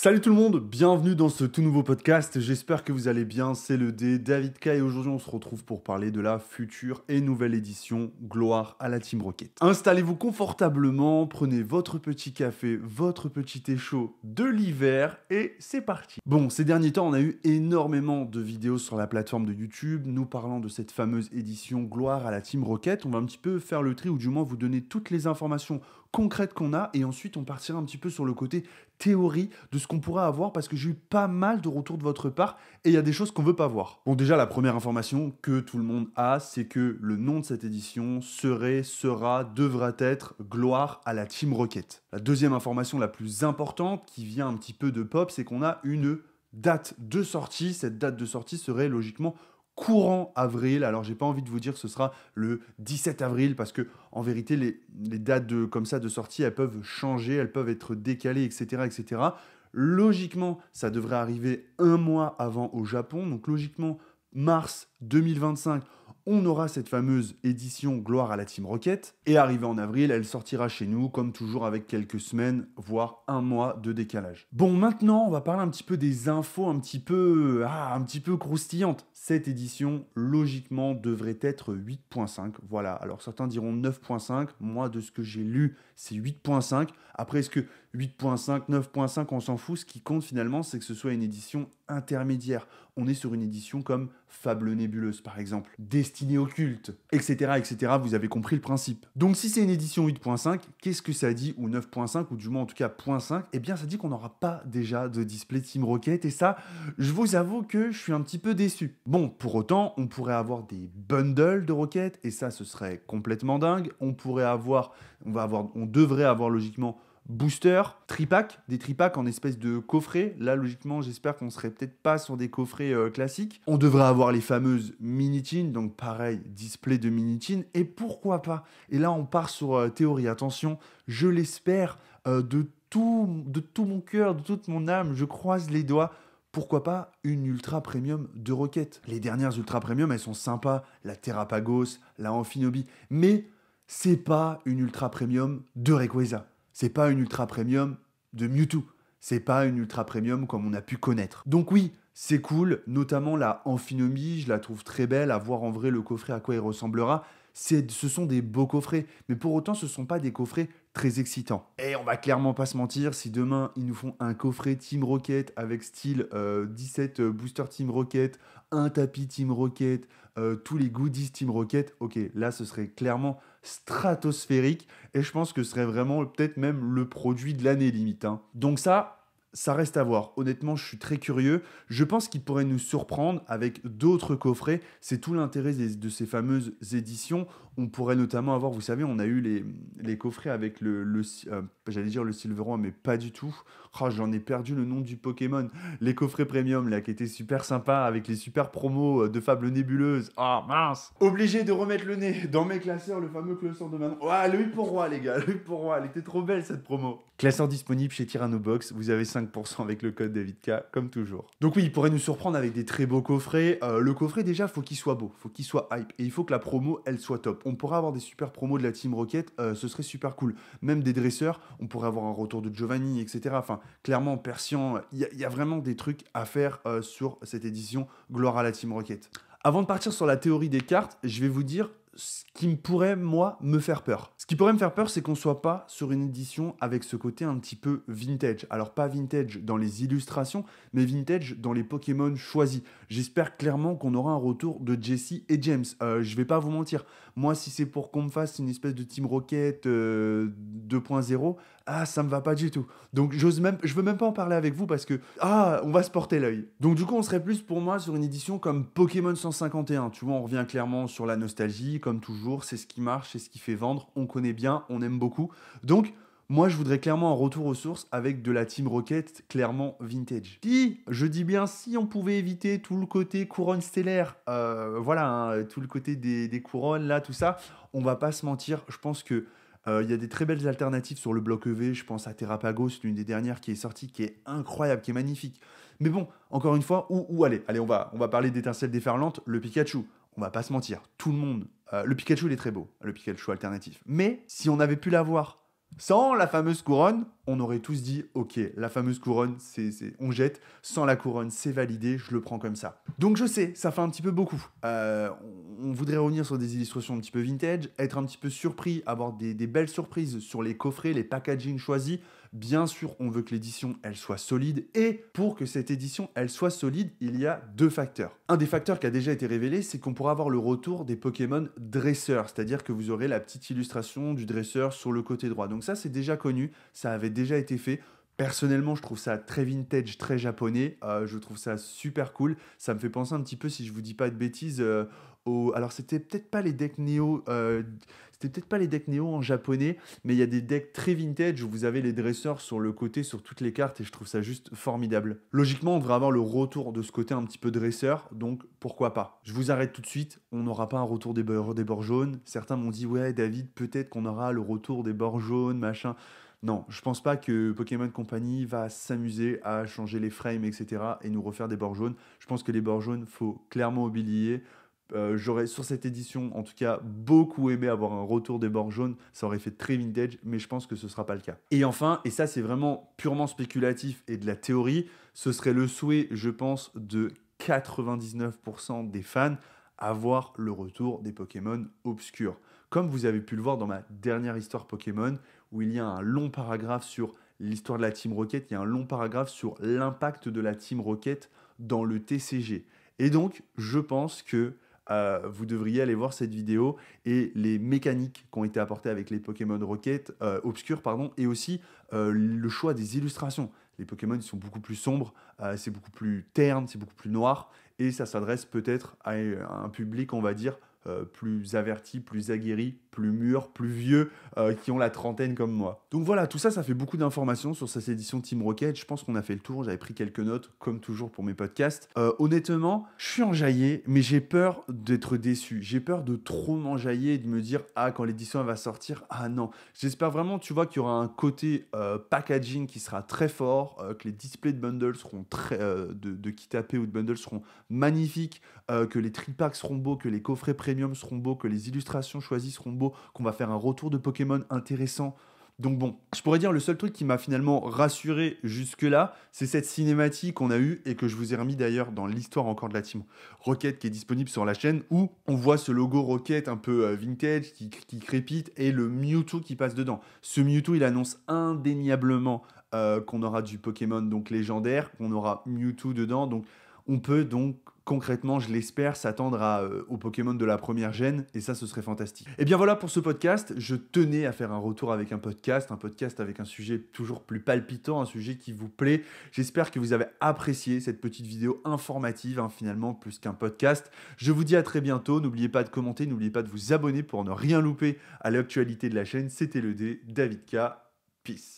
Salut tout le monde, bienvenue dans ce tout nouveau podcast, j'espère que vous allez bien, c'est le D, David K et aujourd'hui on se retrouve pour parler de la future et nouvelle édition Gloire à la Team Rocket. Installez-vous confortablement, prenez votre petit café, votre petit thé chaud de l'hiver et c'est parti. Bon, ces derniers temps on a eu énormément de vidéos sur la plateforme de YouTube nous parlant de cette fameuse édition Gloire à la Team Rocket, on va un petit peu faire le tri ou du moins vous donner toutes les informations concrètes qu'on a et ensuite on partira un petit peu sur le côté théorie de ce qu'on pourrait avoir parce que j'ai eu pas mal de retours de votre part et il y a des choses qu'on veut pas voir. Bon, déjà, la première information que tout le monde a, c'est que le nom de cette édition devra être Gloire à la Team Rocket. La deuxième information la plus importante qui vient un petit peu de pop, c'est qu'on a une date de sortie. Cette date de sortie serait logiquement courant avril. Alors, j'ai pas envie de vous dire que ce sera le 17 avril parce que, en vérité, les dates comme ça de sortie, elles peuvent changer, elles peuvent être décalées, etc., etc. Logiquement, ça devrait arriver un mois avant au Japon. Donc, logiquement, mars 2025, on aura cette fameuse édition Gloire à la Team Rocket. Et arrivée en avril, elle sortira chez nous, comme toujours, avec quelques semaines, voire un mois de décalage. Bon, maintenant, on va parler un petit peu des infos un petit peu croustillantes. Cette édition, logiquement, devrait être 8.5. Voilà, alors certains diront 9.5. Moi, de ce que j'ai lu, c'est 8.5. Après, est-ce que 8.5, 9.5, on s'en fout. Ce qui compte finalement, c'est que ce soit une édition intermédiaire. On est sur une édition comme Fable Nébuleuse, par exemple, Destinée occulte, etc., etc. Vous avez compris le principe. Donc, si c'est une édition 8.5, qu'est-ce que ça dit, ou 9.5, ou du moins en tout cas 0.5 ? Eh bien, ça dit qu'on n'aura pas déjà de display Team Rocket, et ça, je vous avoue que je suis un petit peu déçu. Bon, pour autant, on pourrait avoir des bundles de Rocket, et ça, ce serait complètement dingue. On devrait avoir logiquement booster, tripack, des tripacks en espèce de coffret. Là, logiquement, j'espère qu'on serait peut-être pas sur des coffrets classiques. On devrait avoir les fameuses mini-tins, donc pareil, display de mini-tins. Et pourquoi pas ? Et là, on part sur théorie. Attention, je l'espère de tout mon cœur, de toute mon âme, je croise les doigts. Pourquoi pas une ultra premium de Rocket ? Les dernières ultra premium, elles sont sympas, la Terrapagos, la Amphinobi, mais c'est pas une ultra premium de Rayquaza. C'est pas une ultra premium de Mewtwo. C'est pas une ultra premium comme on a pu connaître. Donc oui, c'est cool, notamment la Amphinobi, je la trouve très belle, à voir en vrai le coffret à quoi il ressemblera. Ce sont des beaux coffrets, mais pour autant ce ne sont pas des coffrets très excitants. Et on va clairement pas se mentir, si demain ils nous font un coffret Team Rocket avec style 17 booster Team Rocket, un tapis Team Rocket, tous les goodies Team Rocket, ok, là ce serait clairement stratosphérique et je pense que ce serait vraiment peut-être même le produit de l'année limite, hein. Donc ça reste à voir. Honnêtement, je suis très curieux. Je pense qu'il pourrait nous surprendre avec d'autres coffrets. C'est tout l'intérêt de ces fameuses éditions. On pourrait notamment avoir, vous savez, on a eu les coffrets avec j'allais dire le Silveron, mais pas du tout. Oh, j'en ai perdu le nom du Pokémon. Les coffrets premium, là, qui étaient super sympas avec les super promos de Fable Nébuleuse. Ah, mince! Obligé de remettre le nez dans mes classeurs, le fameux classeur de Manon. Ah, le 8 pour roi, les gars, le 8 pour roi. Elle était trop belle, cette promo. Classeur disponible chez Tyrannobox. Vous avez 5% avec le code DavidK, comme toujours. Donc oui, il pourrait nous surprendre avec des très beaux coffrets. Le coffret, déjà, faut qu'il soit beau, faut qu'il soit hype. Et il faut que la promo, elle soit top. On pourrait avoir des super promos de la Team Rocket, ce serait super cool. Même des dresseurs, on pourrait avoir un retour de Giovanni, etc. Enfin, clairement, Persian, il y a vraiment des trucs à faire sur cette édition Gloire à la Team Rocket. Avant de partir sur la théorie des cartes, je vais vous dire ce qui pourrait, moi, me faire peur. Ce qui pourrait me faire peur, c'est qu'on ne soit pas sur une édition avec ce côté un petit peu vintage. Alors, pas vintage dans les illustrations, mais vintage dans les Pokémon choisis. J'espère clairement qu'on aura un retour de Jesse et James. Je vais pas vous mentir. Moi, si c'est pour qu'on me fasse une espèce de Team Rocket 2.0, ça me va pas du tout. Donc, je veux même pas en parler avec vous parce que, on va se porter l'œil. Donc, du coup, on serait plus pour moi sur une édition comme Pokémon 151. Tu vois, on revient clairement sur la nostalgie, comme toujours. C'est ce qui marche, c'est ce qui fait vendre. On connaît bien, on aime beaucoup. Donc, moi, je voudrais clairement un retour aux sources avec de la Team Rocket clairement vintage. Si, je dis bien si on pouvait éviter tout le côté couronne stellaire, tout le côté des couronnes, là, tout ça, on va pas se mentir, je pense que il y a des très belles alternatives sur le bloc EV, je pense à Terrapagos, l'une des dernières qui est sortie, qui est incroyable, qui est magnifique. Mais bon, encore une fois, allez, on va parler d'étincelles déferlantes, le Pikachu. On va pas se mentir, tout le monde, le Pikachu il est très beau, le Pikachu alternatif. Mais si on avait pu l'avoir Sans la fameuse couronne, on aurait tous dit ok, la fameuse couronne, on jette. Sans la couronne, c'est validé, je le prends comme ça. Donc je sais, ça fait un petit peu beaucoup. On voudrait revenir sur des illustrations un petit peu vintage, être un petit peu surpris, avoir des belles surprises sur les coffrets, les packaging choisis. Bien sûr, on veut que l'édition, elle soit solide. Et pour que cette édition, elle soit solide, il y a deux facteurs. Un des facteurs qui a déjà été révélé, c'est qu'on pourra avoir le retour des Pokémon dresseurs. C'est-à-dire que vous aurez la petite illustration du dresseur sur le côté droit. Donc ça, c'est déjà connu. Ça avait déjà été fait. Personnellement, je trouve ça très vintage, très japonais. Je trouve ça super cool. Ça me fait penser un petit peu, si je vous dis pas de bêtises, alors c'était peut-être pas les decks Néo, c'était peut-être pas les decks Néo en japonais, mais il y a des decks très vintage où vous avez les dresseurs sur le côté, sur toutes les cartes, et je trouve ça juste formidable. Logiquement, on devrait avoir le retour de ce côté un petit peu dresseur, donc pourquoi pas. Je vous arrête tout de suite, on n'aura pas un retour des bords jaunes. Certains m'ont dit, ouais, David, peut-être qu'on aura le retour des bords jaunes, machin. Non, je pense pas que Pokémon Company va s'amuser à changer les frames, etc. et nous refaire des bords jaunes. Je pense que les bords jaunes, faut clairement oublier. J'aurais, sur cette édition, en tout cas, beaucoup aimé avoir un retour des bords jaunes. Ça aurait fait très vintage, mais je pense que ce ne sera pas le cas. Et enfin, et ça c'est vraiment purement spéculatif et de la théorie, ce serait le souhait, je pense, de 99% des fans, avoir le retour des Pokémon obscurs. Comme vous avez pu le voir dans ma dernière histoire Pokémon, où il y a un long paragraphe sur l'histoire de la Team Rocket, il y a un long paragraphe sur l'impact de la Team Rocket dans le TCG. Et donc, je pense que vous devriez aller voir cette vidéo et les mécaniques qui ont été apportées avec les Pokémon Rocket, obscurs, pardon, et aussi le choix des illustrations. Les Pokémon ils sont beaucoup plus sombres, c'est beaucoup plus terne, c'est beaucoup plus noir, et ça s'adresse peut-être à un public, on va dire, plus averti, plus aguerri, plus mûr, plus vieux, qui ont la trentaine comme moi. Donc voilà, tout ça, ça fait beaucoup d'informations sur cette édition Team Rocket. Je pense qu'on a fait le tour, j'avais pris quelques notes, comme toujours pour mes podcasts. Honnêtement, je suis enjaillé, mais j'ai peur d'être déçu. J'ai peur de trop m'enjailler et de me dire, ah, quand l'édition va sortir, ah non. J'espère vraiment, tu vois, qu'il y aura un côté packaging qui sera très fort, que les displays de bundles seront de kit AP ou de bundles seront magnifiques, que les tripacks seront beaux, que les coffrets premium seront beaux, que les illustrations choisies seront beaux, qu'on va faire un retour de Pokémon intéressant. Donc bon, je pourrais dire le seul truc qui m'a finalement rassuré jusque-là, c'est cette cinématique qu'on a eue et que je vous ai remis d'ailleurs dans l'histoire encore de la Team Rocket qui est disponible sur la chaîne où on voit ce logo Rocket un peu vintage qui crépite et le Mewtwo qui passe dedans. Ce Mewtwo, il annonce indéniablement qu'on aura du Pokémon donc légendaire, qu'on aura Mewtwo dedans, donc on peut donc concrètement, je l'espère, s'attendre aux Pokémon de la première gène, et ça, ce serait fantastique. Et bien voilà pour ce podcast, je tenais à faire un retour avec un podcast avec un sujet toujours plus palpitant, un sujet qui vous plaît. J'espère que vous avez apprécié cette petite vidéo informative, hein, finalement, plus qu'un podcast. Je vous dis à très bientôt, n'oubliez pas de commenter, n'oubliez pas de vous abonner pour ne rien louper à l'actualité de la chaîne. C'était le D, David K, peace.